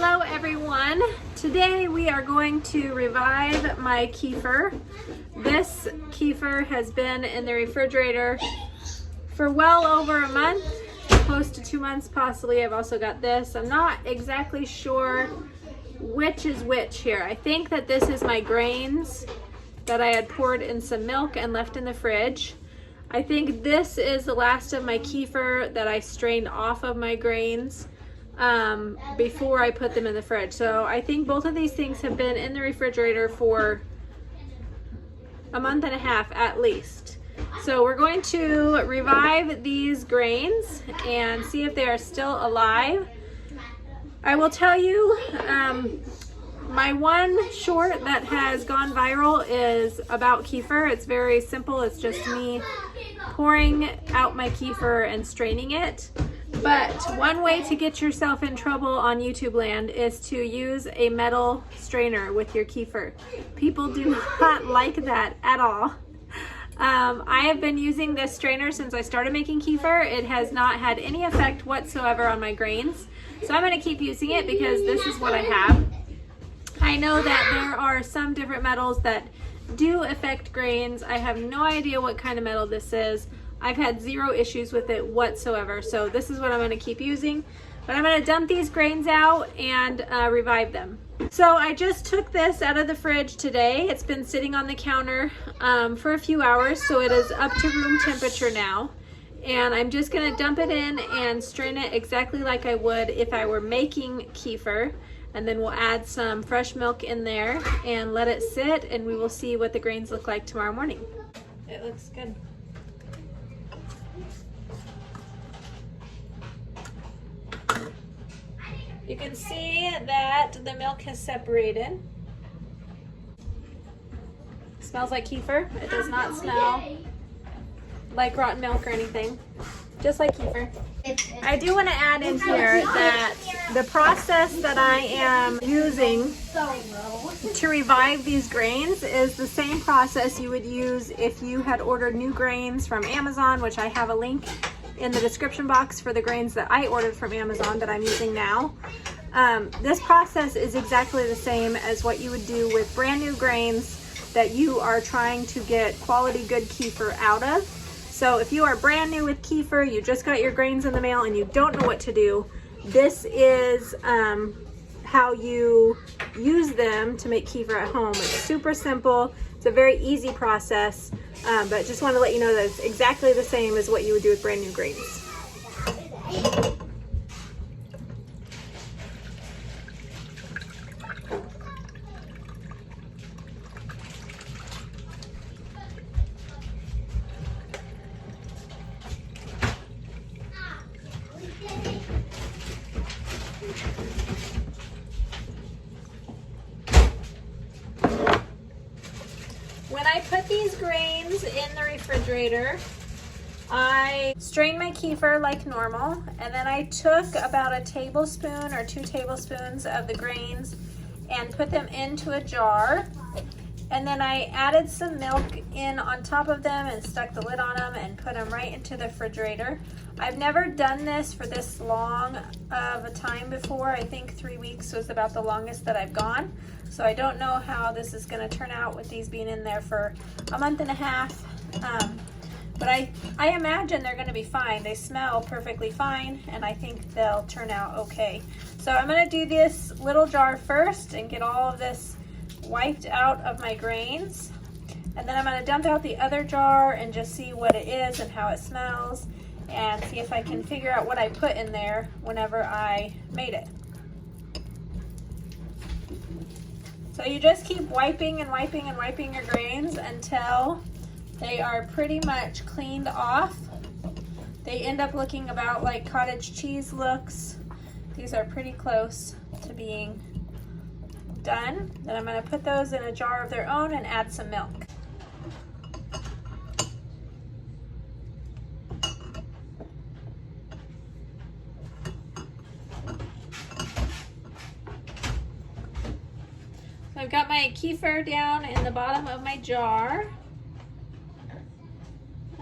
Hello everyone. Today we are going to revive my kefir. This kefir has been in the refrigerator for well over a month, close to 2 months possibly. I've also got this. I'm not exactly sure which is which here. I think that this is my grains that I had poured in some milk and left in the fridge. I think this is the last of my kefir that I strained off of my grains before I put them in the fridge. So I think both of these things have been in the refrigerator for a month and a half at least. So we're going to revive these grains and see if they are still alive. I will tell you, my one short that has gone viral is about kefir. It's very simple. It's just me pouring out my kefir and straining it. But one way to get yourself in trouble on YouTube land is to use a metal strainer with your kefir. People do not like that at all. I have been using this strainer since I started making kefir. It has not had any effect whatsoever on my grains. So I'm going to keep using it because this is what I have. I know that there are some different metals that do affect grains. I have no idea what kind of metal this is. I've had zero issues with it whatsoever. So this is what I'm going to keep using. But I'm going to dump these grains out and revive them. So I just took this out of the fridge today. It's been sitting on the counter for a few hours. So it is up to room temperature now. And I'm just going to dump it in and strain it exactly like I would if I were making kefir. And then we'll add some fresh milk in there and let it sit, and we will see what the grains look like tomorrow morning. It looks good. You can see that the milk has separated. It smells like kefir. It does not smell like rotten milk or anything. Just like kefir. I do want to add in here that the process that I am using to revive these grains is the same process you would use if you had ordered new grains from Amazon, which I have a link in the description box for the grains that I ordered from Amazon that I'm using now. This process is exactly the same as what you would do with brand new grains that you are trying to get quality good kefir out of. So if you are brand new with kefir, you just got your grains in the mail and you don't know what to do, this is how you use them to make kefir at home. It's super simple. It's a very easy process, but just want to let you know that it's exactly the same as what you would do with brand new grains. When I put these grains in the refrigerator, I strained my kefir like normal, and then I took about a tablespoon or 2 tablespoons of the grains and put them into a jar. And then I added some milk in on top of them and stuck the lid on them and put them right into the refrigerator. I've never done this for this long of a time before. I think 3 weeks was about the longest that I've gone. So I don't know how this is going to turn out with these being in there for a month and a half. But I imagine they're going to be fine. They smell perfectly fine, and I think they'll turn out okay. So I'm going to do this little jar first and get all of this wiped out of my grains. And then I'm going to dump out the other jar and just see what it is and how it smells, and see if I can figure out what I put in there whenever I made it. So you just keep wiping and wiping and wiping your grains until they are pretty much cleaned off. They end up looking about like cottage cheese looks. These are pretty close to being done. Then I'm going to put those in a jar of their own and add some milk. I've got my kefir down in the bottom of my jar.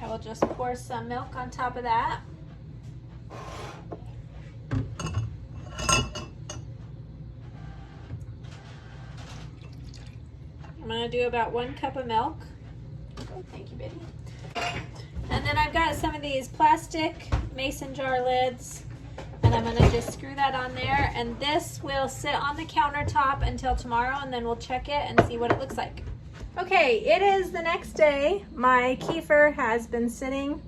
I will just pour some milk on top of that. gonna do about 1 cup of milk. Thank you, baby. And then I've got some of these plastic mason jar lids, and I'm gonna just screw that on there, and this will sit on the countertop until tomorrow, and then we'll check it and see what it looks like. Okay, it is the next day. My kefir has been sitting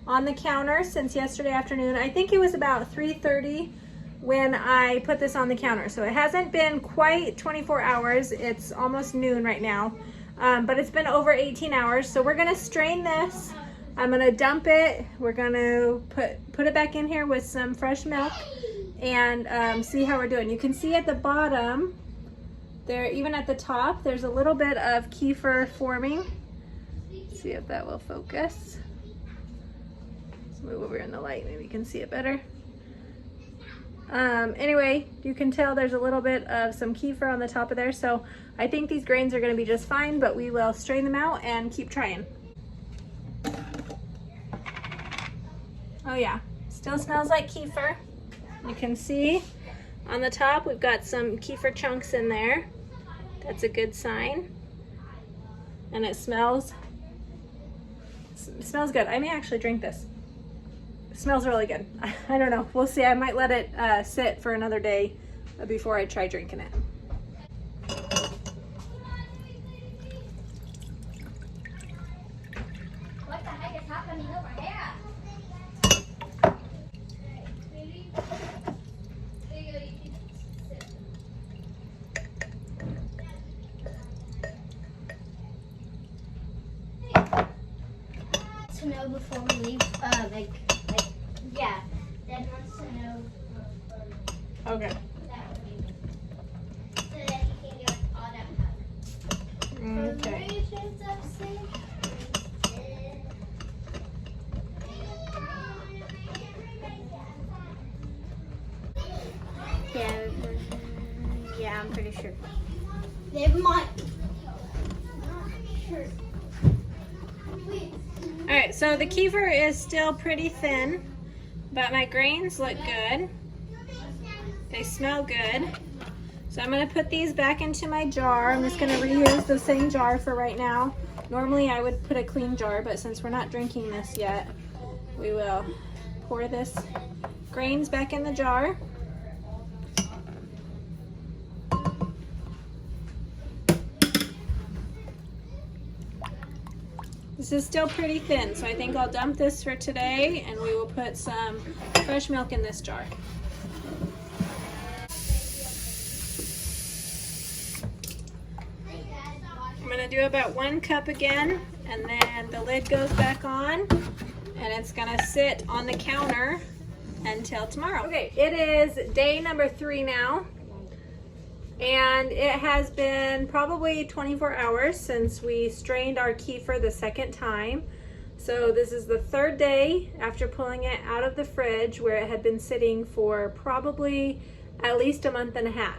on the counter since yesterday afternoon. I think it was about 3:30 when I put this on the counter. So it hasn't been quite 24 hours. It's almost noon right now, but it's been over 18 hours. So we're gonna strain this. I'm gonna dump it. We're gonna put it back in here with some fresh milk and see how we're doing. You can see at the bottom there, even at the top, there's a little bit of kefir forming. See if that will focus. Let's move over in the light, maybe you can see it better. Anyway, you can tell there's a little bit of some kefir on the top of there, so I think these grains are gonna be just fine, but we will strain them out and keep trying. Oh yeah, still smells like kefir. You can see on the top we've got some kefir chunks in there. That's a good sign. And it smells good. I may actually drink this. It smells really good. I don't know, we'll see. I might let it sit for another day before I try drinking it. What the heck is happening over here? To know before we leave, yeah, Dad wants to know before Okay. that would be so that he can get all that covered. Okay. Yeah, I'm pretty sure. They might. Sure. All right, so the kefir is still pretty thin, but my grains look good. They smell good. So I'm gonna put these back into my jar. I'm just gonna reuse the same jar for right now. Normally I would put a clean jar, but since we're not drinking this yet, we will pour this grains back in the jar. This is still pretty thin, so I think I'll dump this for today and we will put some fresh milk in this jar. I'm gonna do about 1 cup again, and then the lid goes back on and it's gonna sit on the counter until tomorrow. Okay, it is day number 3 now. And it has been probably 24 hours since we strained our kefir the second time. So this is the 3rd day after pulling it out of the fridge, where it had been sitting for probably at least a month and a half.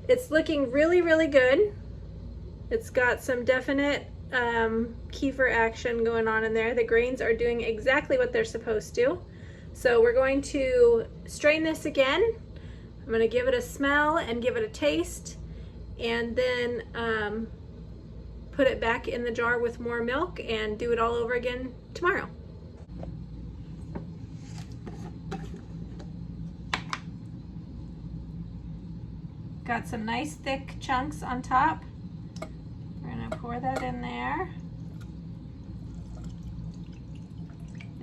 It's looking really, really good. It's got some definite kefir action going on in there. The grains are doing exactly what they're supposed to. So we're going to strain this again. I'm going to give it a smell and give it a taste, and then put it back in the jar with more milk and do it all over again tomorrow. Got some nice thick chunks on top. We're going to pour that in there.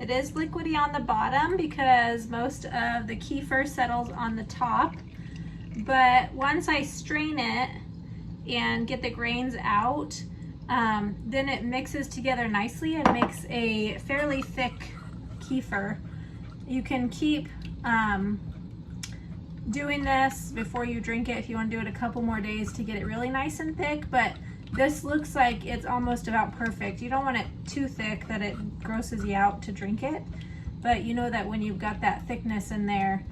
It is liquidy on the bottom because most of the kefir settles on the top, but once I strain it and get the grains out, then it mixes together nicely and makes a fairly thick kefir. You can keep doing this before you drink it if you want to do it a couple more days to get it really nice and thick, but this looks like it's almost about perfect. You don't want it too thick that it grosses you out to drink it, but you know that when you've got that thickness in there,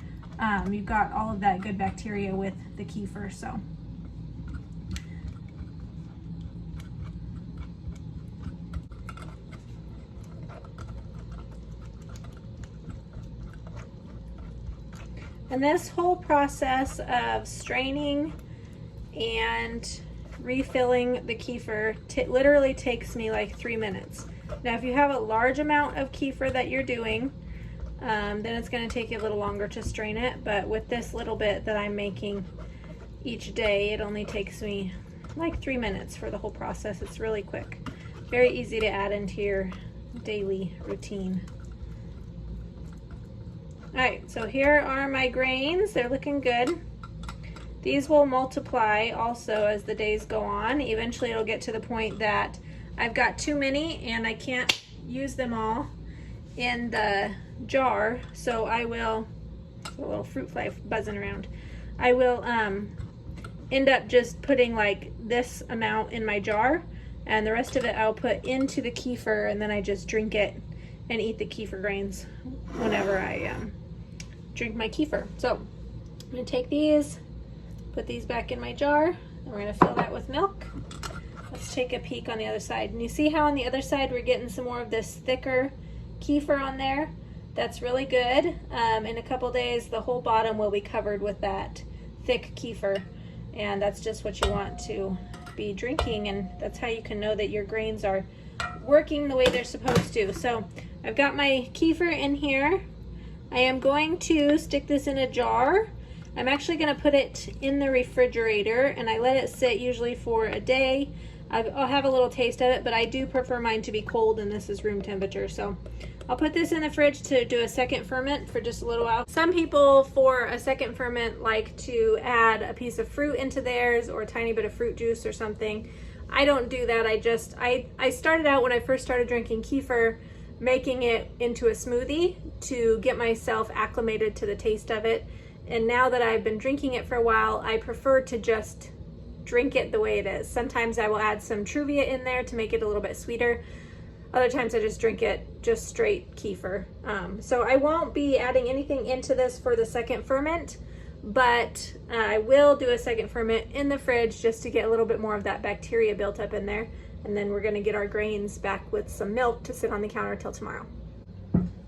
you've got all of that good bacteria with the kefir. So and this whole process of straining and refilling the kefir literally takes me like 3 minutes. Now if you have a large amount of kefir that you're doing, then it's going to take you a little longer to strain it, but with this little bit that I'm making each day, it only takes me like 3 minutes for the whole process. It's really quick. Very easy to add into your daily routine. Alright, so here are my grains. They're looking good. These will multiply also as the days go on. Eventually it'll get to the point that I've got too many and I can't use them all in the jar, so I will, a little fruit fly buzzing around, I will end up just putting like this amount in my jar, and the rest of it I'll put into the kefir, and then I just drink it and eat the kefir grains whenever I drink my kefir. So I'm going to take these, put these back in my jar, and we're going to fill that with milk. Let's take a peek on the other side. And you see how on the other side we're getting some more of this thicker kefir on there? That's really good. In a couple days the whole bottom will be covered with that thick kefir, and that's just what you want to be drinking, and that's how you can know that your grains are working the way they're supposed to. So I've got my kefir in here. I am going to stick this in a jar. I'm actually going to put it in the refrigerator, and I let it sit usually for a day. I'll have a little taste of it, but I do prefer mine to be cold, and this is room temperature. So I'll put this in the fridge to do a second ferment for just a little while. Some people for a second ferment like to add a piece of fruit into theirs or a tiny bit of fruit juice or something. I don't do that. I started out when I first started drinking kefir making it into a smoothie to get myself acclimated to the taste of it. And now that I've been drinking it for a while, I prefer to just drink it the way it is. Sometimes I will add some Truvia in there to make it a little bit sweeter. Other times I just drink it just straight kefir. So I won't be adding anything into this for the second ferment, but I will do a second ferment in the fridge just to get a little bit more of that bacteria built up in there. And then we're gonna get our grains back with some milk to sit on the counter till tomorrow.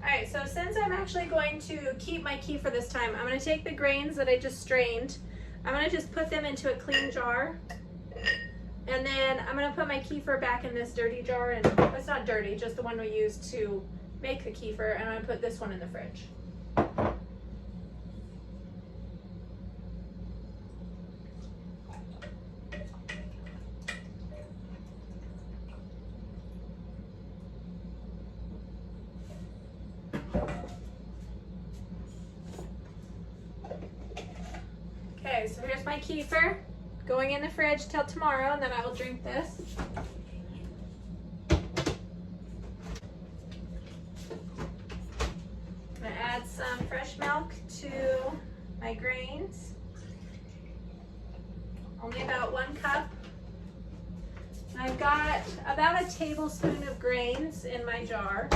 Alright, so since I'm actually going to keep my kefir this time, I'm gonna take the grains that I just strained. I'm gonna just put them into a clean jar. And then I'm gonna put my kefir back in this dirty jar, and it's not dirty, just the one we used to make the kefir, and I'm gonna put this one in the fridge. Okay, so here's my kefir going in the fridge till tomorrow, and then I will drink this. I'm gonna add some fresh milk to my grains. Only about 1 cup. I've got about a tablespoon of grains in my jar.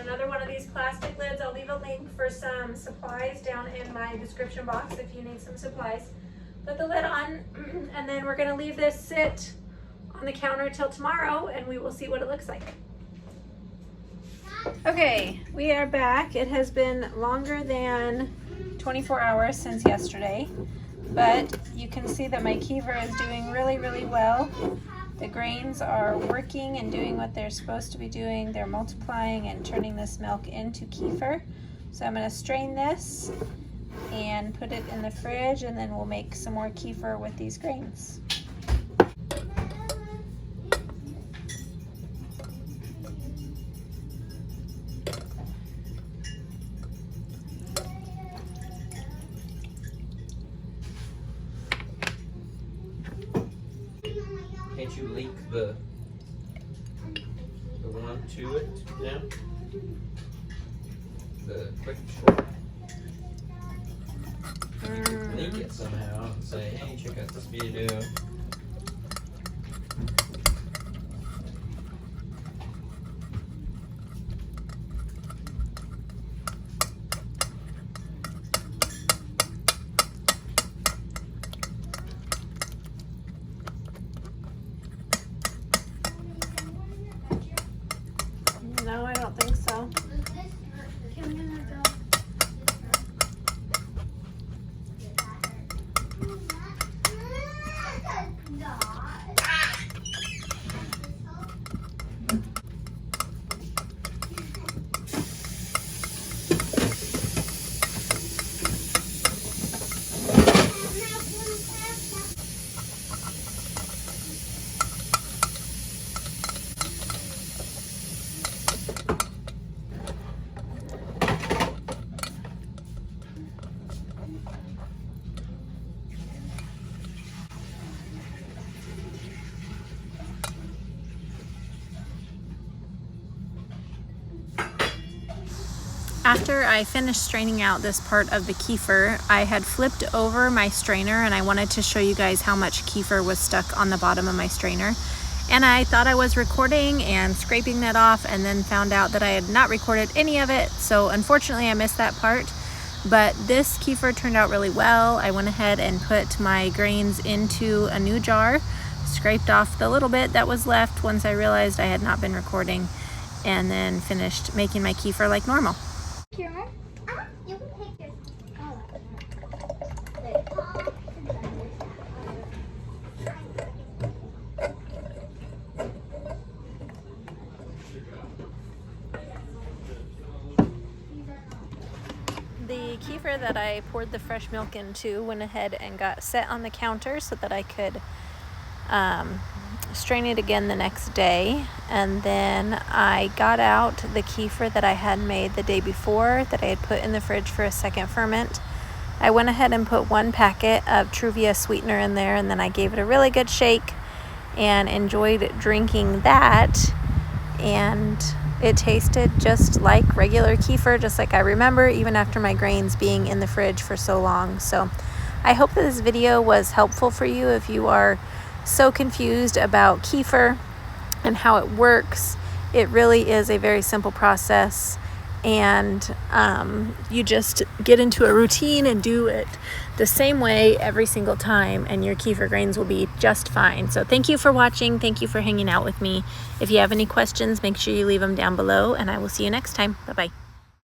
Another one of these plastic lids. I'll leave a link for some supplies down in my description box if you need some supplies. Put the lid on, and then we're gonna leave this sit on the counter till tomorrow, and we will see what it looks like. Okay, we are back. It has been longer than 24 hours since yesterday, but you can see that my kefir is doing really, really well. The grains are working and doing what they're supposed to be doing. They're multiplying and turning this milk into kefir. So I'm going to strain this and put it in the fridge, and then we'll make some more kefir with these grains. Can't you link the one to it now? The quick short. Link it somehow and say, hey, check out this video. No, I don't think so. After I finished straining out this part of the kefir, I had flipped over my strainer and I wanted to show you guys how much kefir was stuck on the bottom of my strainer. And I thought I was recording and scraping that off, and then found out that I had not recorded any of it. So unfortunately I missed that part, but this kefir turned out really well. I went ahead and put my grains into a new jar, scraped off the little bit that was left once I realized I had not been recording, and then finished making my kefir like normal. You can take your The kefir that I poured the fresh milk into went ahead and got set on the counter so that I could strain it again the next day. And then I got out the kefir that I had made the day before that I had put in the fridge for a second ferment. I went ahead and put 1 packet of Truvia sweetener in there, and then I gave it a really good shake and enjoyed drinking that. And it tasted just like regular kefir, just like I remember, even after my grains being in the fridge for so long. So I hope that this video was helpful for you if you are so confused about kefir and how it works. It really is a very simple process, and you just get into a routine and do it the same way every single time, and your kefir grains will be just fine. So thank you for watching. Thank you for hanging out with me. If you have any questions, make sure you leave them down below, and I will see you next time. Bye-bye.